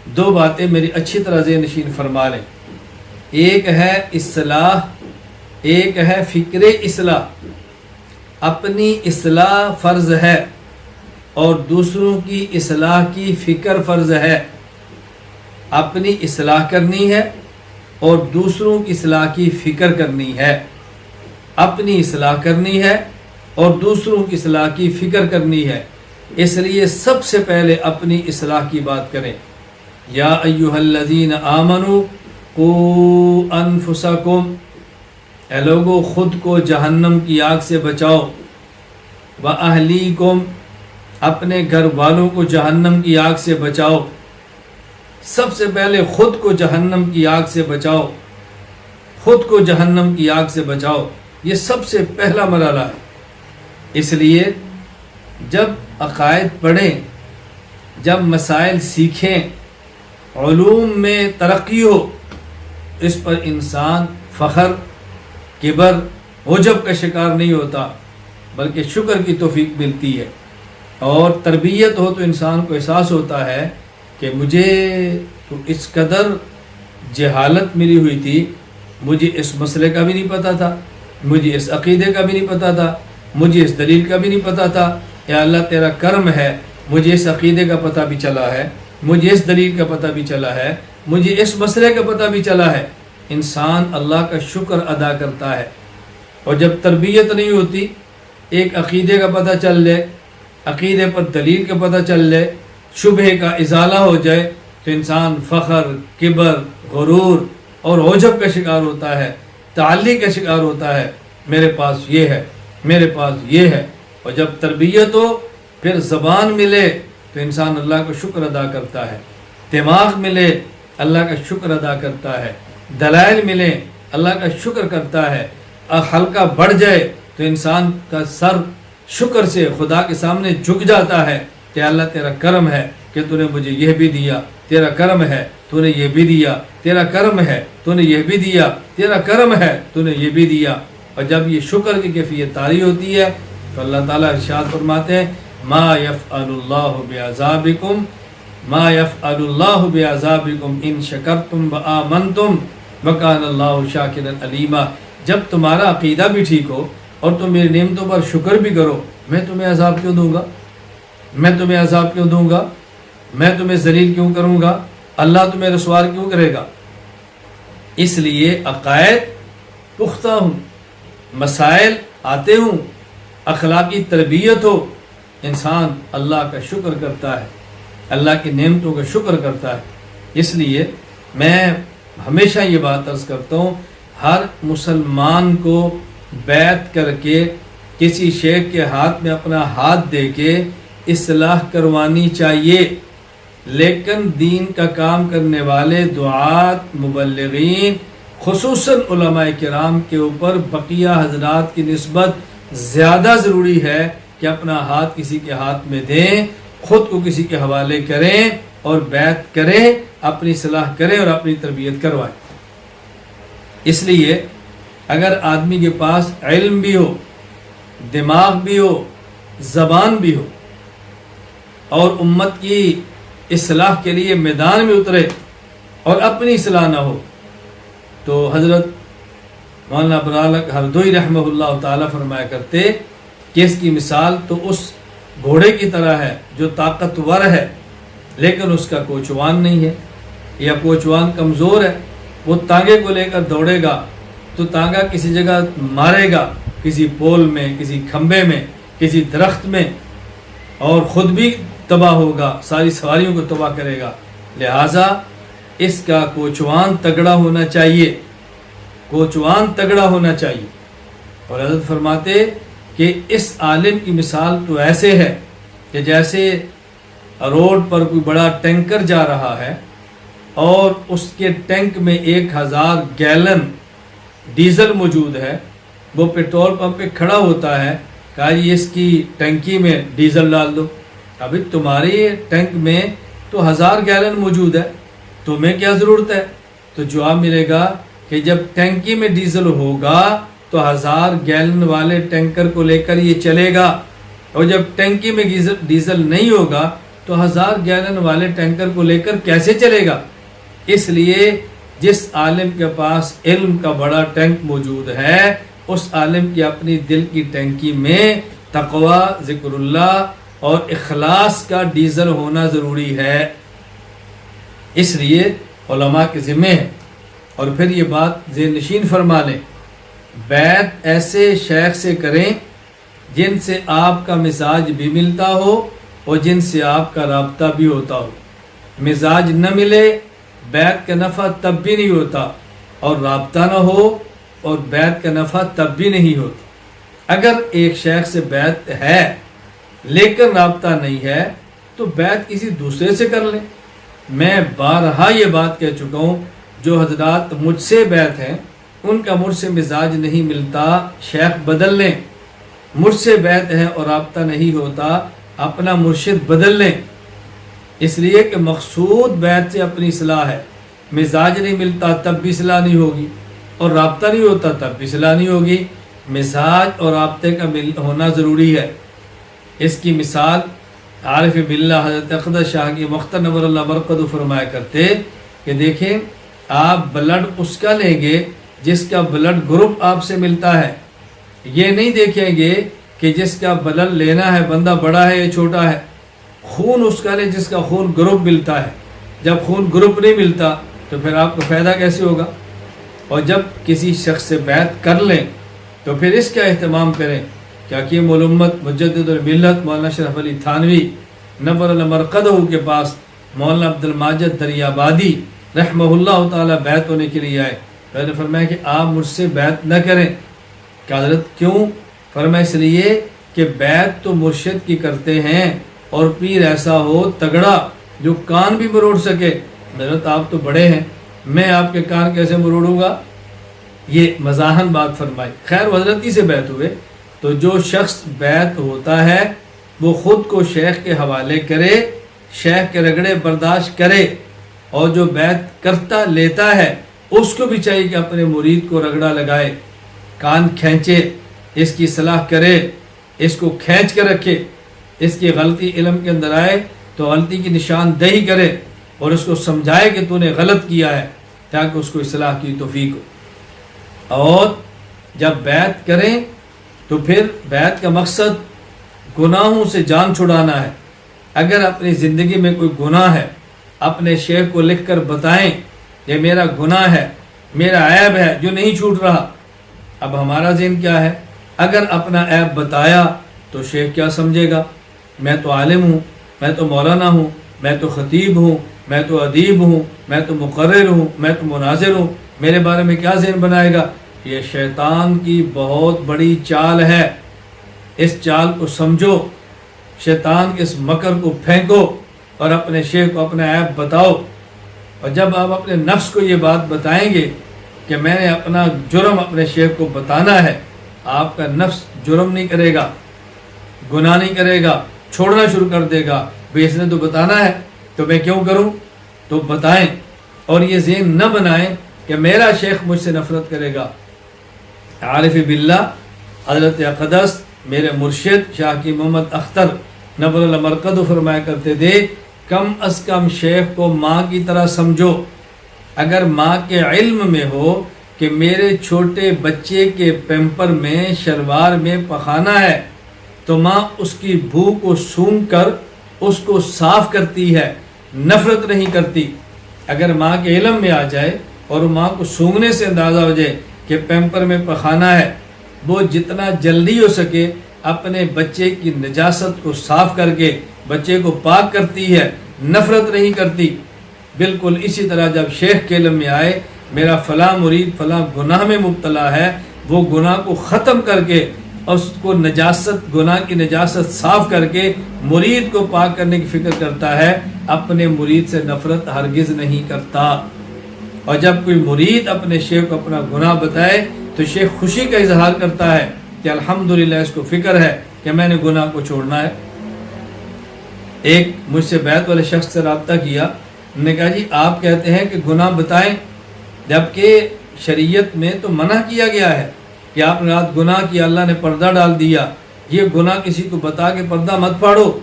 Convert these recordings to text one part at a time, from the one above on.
دو باتیں میری اچھی طرح ذہن نشین فرما لیں. ایک ہے اصلاح، ایک ہے فکر اصلاح. اپنی اصلاح فرض ہے اور دوسروں کی اصلاح کی فکر فرض ہے. اپنی اصلاح کرنی ہے اور دوسروں کی اصلاح کی فکر کرنی ہے. اپنی اصلاح کرنی ہے اور دوسروں کی اصلاح کی فکر کرنی ہے. اس لیے سب سے پہلے اپنی اصلاح کی بات کریں. یا ایھا الذین آمنوا قوا انفسکم، اے لوگو خود کو جہنم کی آگ سے بچاؤ. واہلیکم، اپنے گھر والوں کو جہنم کی آگ سے بچاؤ. سب سے پہلے خود کو جہنم کی آگ سے بچاؤ. خود کو جہنم کی آگ سے بچاؤ، یہ سب سے پہلا مرحلہ ہے. اس لیے جب عقائد پڑھیں، جب مسائل سیکھیں، علوم میں ترقی ہو، اس پر انسان فخر، کبر، عجب کا شکار نہیں ہوتا، بلکہ شکر کی توفیق ملتی ہے. اور تربیت ہو تو انسان کو احساس ہوتا ہے کہ مجھے تو اس قدر جہالت ملی ہوئی تھی، مجھے اس مسئلے کا بھی نہیں پتہ تھا، مجھے اس عقیدے کا بھی نہیں پتہ تھا، مجھے اس دلیل کا بھی نہیں پتہ تھا. یا اللہ تیرا کرم ہے، مجھے اس عقیدے کا پتہ بھی چلا ہے، مجھے اس دلیل کا پتہ بھی چلا ہے، مجھے اس مسئلے کا پتہ بھی چلا ہے. انسان اللہ کا شکر ادا کرتا ہے. اور جب تربیت نہیں ہوتی، ایک عقیدے کا پتہ چل جائے، عقیدے پر دلیل کا پتہ چل جائے، شبہ کا ازالہ ہو جائے، تو انسان فخر، کبر، غرور اور عجب کا شکار ہوتا ہے، تعلی کا شکار ہوتا ہے. میرے پاس یہ ہے، میرے پاس یہ ہے. اور جب تربیت ہو، پھر زبان ملے تو انسان اللہ کا شکر ادا کرتا ہے. دماغ ملے اللہ کا شکر ادا کرتا ہے. دلائل ملے اللہ کا شکر کرتا ہے. حلقہ بڑھ جائے تو انسان کا سر شکر سے خدا کے سامنے جھک جاتا ہے کہ اللہ تیرا کرم ہے کہ تو نے مجھے یہ بھی دیا، تیرا کرم ہے تو نے یہ بھی دیا، تیرا کرم ہے تو نے یہ بھی دیا، تیرا کرم ہے تو نے یہ بھی دیا. اور جب یہ شکر کی کیفیت طاری ہوتی ہے تو اللہ تعالیٰ ارشاد فرماتے ہیں ما یفعل اللہ بعذابکم، ما یفعل اللہ بعذابکم ان شکرتم وآمنتم وکان اللہ شاکرا علیما. جب تمہارا عقیدہ بھی ٹھیک ہو اور تم میری نعمتوں پر شکر بھی کرو، میں تمہیں عذاب کیوں دوں گا؟ میں تمہیں عذاب کیوں دوں گا؟ میں تمہیں ذلیل کیوں کروں گا؟ اللہ تمہیں رسوار کیوں کرے گا؟ اس لیے عقائد پختہ ہوں، مسائل آتے ہوں، اخلاقی تربیت ہو، انسان اللہ کا شکر کرتا ہے، اللہ کی نعمتوں کا شکر کرتا ہے. اس لیے میں ہمیشہ یہ بات عرض کرتا ہوں، ہر مسلمان کو بیعت کر کے کسی شیخ کے ہاتھ میں اپنا ہاتھ دے کے اصلاح کروانی چاہیے. لیکن دین کا کام کرنے والے دعات، مبلغین، خصوصاً علماء کرام کے اوپر بقیہ حضرات کی نسبت زیادہ ضروری ہے کہ اپنا ہاتھ کسی کے ہاتھ میں دیں، خود کو کسی کے حوالے کریں اور بیعت کریں، اپنی اصلاح کریں اور اپنی تربیت کروائیں. اس لیے اگر آدمی کے پاس علم بھی ہو، دماغ بھی ہو، زبان بھی ہو اور امت کی اصلاح کے لیے میدان میں اترے اور اپنی اصلاح نہ ہو، تو حضرت مولانا ابرار ہردوئی رحمہ اللہ تعالیٰ فرمایا کرتے کہ اس کی مثال تو اس گھوڑے کی طرح ہے جو طاقتور ہے لیکن اس کا کوچوان نہیں ہے، یا کوچوان کمزور ہے. وہ تانگے کو لے کر دوڑے گا تو تانگا کسی جگہ مارے گا، کسی پول میں، کسی کھمبے میں، کسی درخت میں، اور خود بھی تباہ ہوگا، ساری سواریوں کو تباہ کرے گا. لہٰذا اس کا کوچوان تگڑا ہونا چاہیے، کوچوان تگڑا ہونا چاہیے. اور حضرت فرماتے کہ اس عالم کی مثال تو ایسے ہے کہ جیسے روڈ پر کوئی بڑا ٹینکر جا رہا ہے اور اس کے ٹینک میں 1000 گیلن ڈیزل موجود ہے. وہ پیٹرول پمپ پہ کھڑا ہوتا ہے، کہا جی اس کی ٹینکی میں ڈیزل ڈال دو. ابھی تمہاری ٹینک میں تو 1000 گیلن موجود ہے، تمہیں کیا ضرورت ہے؟ تو جواب ملے گا کہ جب ٹینکی میں ڈیزل ہوگا تو 1000 گیلن والے ٹینکر کو لے کر یہ چلے گا، اور جب ٹینکی میں ڈیزل نہیں ہوگا تو تو 1000 گیلن والے ٹینکر کو لے کر کیسے چلے گا؟ اس لیے جس عالم کے پاس علم کا بڑا ٹینک موجود ہے، اس عالم کی اپنی دل کی ٹینکی میں تقوی، ذکر اللہ اور اخلاص کا ڈیزل ہونا ضروری ہے۔ اس لیے علماء کے ذمہ ہے۔ اور پھر یہ بات ذہن نشین فرما لیں، بیعت ایسے شیخ سے کریں جن سے آپ کا مزاج بھی ملتا ہو اور جن سے آپ کا رابطہ بھی ہوتا ہو۔ مزاج نہ ملے، بیعت کا نفع تب بھی نہیں ہوتا، اور رابطہ نہ ہو اور بیعت کا نفع تب بھی نہیں ہوتا۔ اگر ایک شیخ سے بیعت ہے لیکن رابطہ نہیں ہے تو بیعت کسی دوسرے سے کر لیں۔ میں بارہا یہ بات کہہ چکا ہوں، جو حضرات مجھ سے بیعت ہیں ان کا مجھ سے مزاج نہیں ملتا، شیخ بدل لیں۔ مجھ سے بیعت ہے اور رابطہ نہیں ہوتا، اپنا مرشد بدل لیں۔ اس لیے کہ مقصود بیعت سے اپنی اصلاح ہے۔ مزاج نہیں ملتا تب بھی اصلاح نہیں ہوگی، اور رابطہ نہیں ہوتا تب بھی اصلاح نہیں ہوگی۔ مزاج اور رابطے کا ہونا ضروری ہے۔ اس کی مثال عارف باللہ حضرت اقدس شاہ کی مختار نور اللہ برکتہ فرمایا کرتے کہ دیکھیں، آپ بلڈ اس کا لیں گے جس کا بلڈ گروپ آپ سے ملتا ہے۔ یہ نہیں دیکھیں گے کہ جس کا بلڈ لینا ہے بندہ بڑا ہے یا چھوٹا ہے۔ خون اس کا لیں جس کا خون گروپ ملتا ہے۔ جب خون گروپ نہیں ملتا تو پھر آپ کو فائدہ کیسے ہوگا؟ اور جب کسی شخص سے بیعت کر لیں تو پھر اس کا اہتمام کریں کہ حکیم الامت مجدد الملت مولانا اشرف علی تھانوی نور اللہ مرقدہ کے پاس مولانا عبد الماجد دریابادی رحمہ اللہ تعالی بیعت ہونے کے لیے آئے۔ میں نے فرمایا کہ آپ مجھ سے بیعت نہ کریں۔ کہ حضرت کیوں؟ فرمایا اس لیے کہ بیعت تو مرشد کی کرتے ہیں، اور پیر ایسا ہو تگڑا جو کان بھی مروڑ سکے۔ حضرت آپ تو بڑے ہیں، میں آپ کے کان کیسے مروڑوں گا؟ یہ مزاحن بات فرمائی۔ خیر وہ حضرت ہی سے بیعت ہوئے۔ تو جو شخص بیعت ہوتا ہے وہ خود کو شیخ کے حوالے کرے، شیخ کے رگڑے برداشت کرے، اور جو بیعت کرتا لیتا ہے اس کو بھی چاہیے کہ اپنے مرید کو رگڑا لگائے، کان کھینچے، اس کی صلاح کرے، اس کو کھینچ کے رکھے، اس کی غلطی علم کے اندر آئے تو غلطی کی نشاندہی کرے اور اس کو سمجھائے کہ تو نے غلط کیا ہے، تاکہ اس کو اصلاح کی توفیق ہو۔ اور جب بیعت کریں تو پھر بیعت کا مقصد گناہوں سے جان چھڑانا ہے۔ اگر اپنی زندگی میں کوئی گناہ ہے، اپنے شیخ کو لکھ کر بتائیں یہ میرا گناہ ہے، میرا عیب ہے جو نہیں چھوٹ رہا۔ اب ہمارا ذہن کیا ہے؟ اگر اپنا عیب بتایا تو شیخ کیا سمجھے گا؟ میں تو عالم ہوں، میں تو مولانا ہوں، میں تو خطیب ہوں، میں تو ادیب ہوں، میں تو مقرر ہوں، میں تو مناظر ہوں، میرے بارے میں کیا ذہن بنائے گا؟ یہ شیطان کی بہت بڑی چال ہے۔ اس چال کو سمجھو، شیطان کے اس مکر کو پھینکو اور اپنے شیخ کو اپنا عیب بتاؤ۔ اور جب آپ اپنے نفس کو یہ بات بتائیں گے کہ میں نے اپنا جرم اپنے شیخ کو بتانا ہے، آپ کا نفس جرم نہیں کرے گا، گناہ نہیں کرے گا، چھوڑنا شروع کر دے گا۔ بھئی اس نے تو بتانا ہے تو میں کیوں کروں؟ تو بتائیں، اور یہ ذہن نہ بنائیں کہ میرا شیخ مجھ سے نفرت کرے گا۔ عارف باللہ حضرت اقدس میرے مرشد شاہ کی محمد اختر نور اللہ مرقدہ فرمایا کرتے تھے، کم از کم شیخ کو ماں کی طرح سمجھو۔ اگر ماں کے علم میں ہو کہ میرے چھوٹے بچے کے پیمپر میں شلوار میں پخانہ ہے تو ماں اس کی بھو کو سونگھ کر اس کو صاف کرتی ہے، نفرت نہیں کرتی۔ اگر ماں کے علم میں آ جائے اور ماں کو سونگھنے سے اندازہ ہو جائے کہ پیمپر میں پخانہ ہے، وہ جتنا جلدی ہو سکے اپنے بچے کی نجاست کو صاف کر کے بچے کو پاک کرتی ہے، نفرت نہیں کرتی۔ بالکل اسی طرح جب شیخ کے علم میں آئے میرا فلاں مرید فلاں گناہ میں مبتلا ہے، وہ گناہ کو ختم کر کے اس کو نجاست، گناہ کی نجاست صاف کر کے مرید کو پاک کرنے کی فکر کرتا ہے، اپنے مرید سے نفرت ہرگز نہیں کرتا۔ اور جب کوئی مرید اپنے شیخ کو اپنا گناہ بتائے تو شیخ خوشی کا اظہار کرتا ہے کہ الحمدللہ اس کو فکر ہے کہ میں نے گناہ کو چھوڑنا ہے۔ ایک مجھ سے بیعت والے شخص سے رابطہ کیا، انہوں نے کہا جی آپ کہتے ہیں کہ گناہ بتائیں، جبکہ شریعت میں تو منع کیا گیا ہے کہ آپ نے رات گناہ کیا، اللہ نے پردہ ڈال دیا، یہ گناہ کسی کو بتا کے پردہ مت پاڑو۔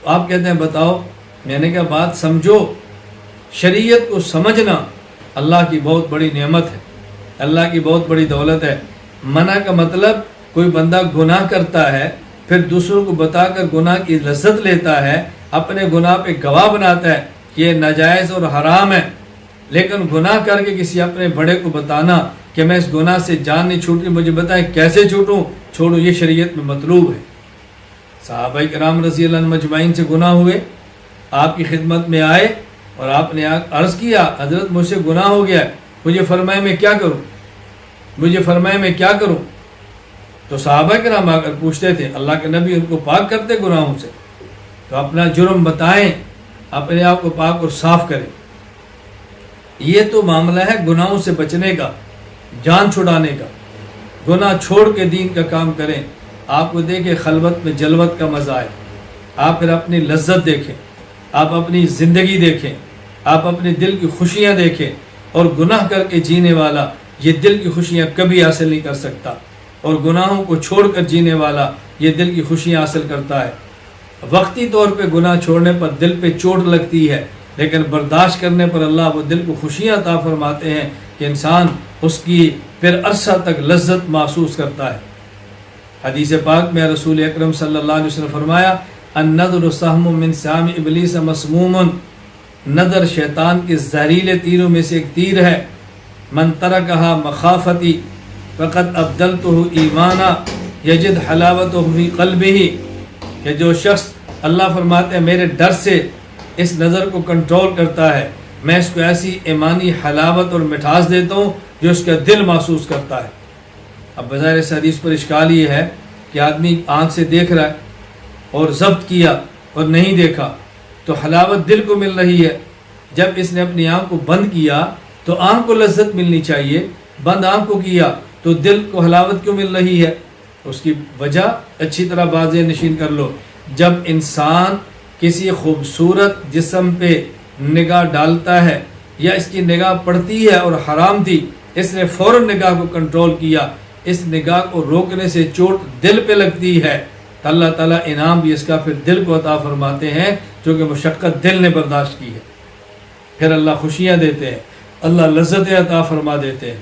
آپ کہتے ہیں بتاؤ۔ میں نے کہا بات سمجھو، شریعت کو سمجھنا اللہ کی بہت بڑی نعمت ہے، اللہ کی بہت بڑی دولت ہے۔ منع کا مطلب کوئی بندہ گناہ کرتا ہے، پھر دوسروں کو بتا کر گناہ کی لذت لیتا ہے، اپنے گناہ پہ گواہ بناتا ہے کہ یہ ناجائز اور حرام ہے، لیکن گناہ کر کے کسی اپنے بڑے کو بتانا کہ میں اس گناہ سے جان نہیں چھوٹ رہی، مجھے بتائیں کیسے چھوٹوں، چھوڑو، یہ شریعت میں مطلوب ہے۔ صحابہ کرام رضی اللہ عنہ مجمعین سے گناہ ہوئے، آپ کی خدمت میں آئے اور آپ نے عرض کیا حضرت مجھ سے گناہ ہو گیا ہے، مجھے فرمائے میں کیا کروں، مجھے فرمائے میں کیا کروں؟ تو صحابہ کرام آ کر پوچھتے تھے، اللہ کے نبی ان کو پاک کرتے گناہوں سے، تو اپنا جرم بتائیں، اپنے آپ کو پاک اور صاف کریں۔ یہ تو معاملہ ہے گناہوں سے بچنے کا، جان چھڑانے کا، گناہ چھوڑ کے دین کا کام کریں۔ آپ کو دیکھیں خلوت میں جلوت کا مزہ آئے، آپ پھر اپنی لذت دیکھیں، آپ اپنی زندگی دیکھیں، آپ اپنے دل کی خوشیاں دیکھیں، اور گناہ کر کے جینے والا یہ دل کی خوشیاں کبھی حاصل نہیں کر سکتا، اور گناہوں کو چھوڑ کر جینے والا یہ دل کی خوشیاں حاصل کرتا ہے۔ وقتی طور پہ گناہ چھوڑنے پر دل پہ چوٹ لگتی ہے، لیکن برداشت کرنے پر اللہ وہ دل کو خوشیاں عطا فرماتے ہیں کہ انسان اس کی پھر عرصہ تک لذت محسوس کرتا ہے۔ حدیث پاک میں رسول اکرم صلی اللہ علیہ وسلم فرمایا، النظر سہم من سہام ابلیس مسموم، نظر شیطان کے زہریلے تیروں میں سے ایک تیر ہے، من ترکہا مخافتی فقد ابدلتہ ایمانا یجد حلاوتہ فی قلبہ، کہ جو شخص اللہ فرماتے ہیں میرے ڈر سے اس نظر کو کنٹرول کرتا ہے، میں اس کو ایسی ایمانی حلاوت اور مٹھاس دیتا ہوں جو اس کا دل محسوس کرتا ہے۔ اب بظاہر اس حدیث پر اشکال یہ ہے کہ آدمی آنکھ سے دیکھ رہا ہے اور ضبط کیا اور نہیں دیکھا تو حلاوت دل کو مل رہی ہے، جب اس نے اپنی آنکھ کو بند کیا تو آنکھ کو لذت ملنی چاہیے، بند آنکھ کو کیا تو دل کو حلاوت کیوں مل رہی ہے؟ اس کی وجہ اچھی طرح واضح نشین کر لو۔ جب انسان کسی خوبصورت جسم پہ نگاہ ڈالتا ہے یا اس کی نگاہ پڑتی ہے اور حرام تھی، اس نے فوراً نگاہ کو کنٹرول کیا، اس نگاہ کو روکنے سے چوٹ دل پہ لگتی ہے تو اللہ تعالیٰ انعام بھی اس کا پھر دل کو عطا فرماتے ہیں، جو کہ مشقت دل نے برداشت کی ہے، پھر اللہ خوشیاں دیتے ہیں، اللہ لذتیں عطا فرما دیتے ہیں۔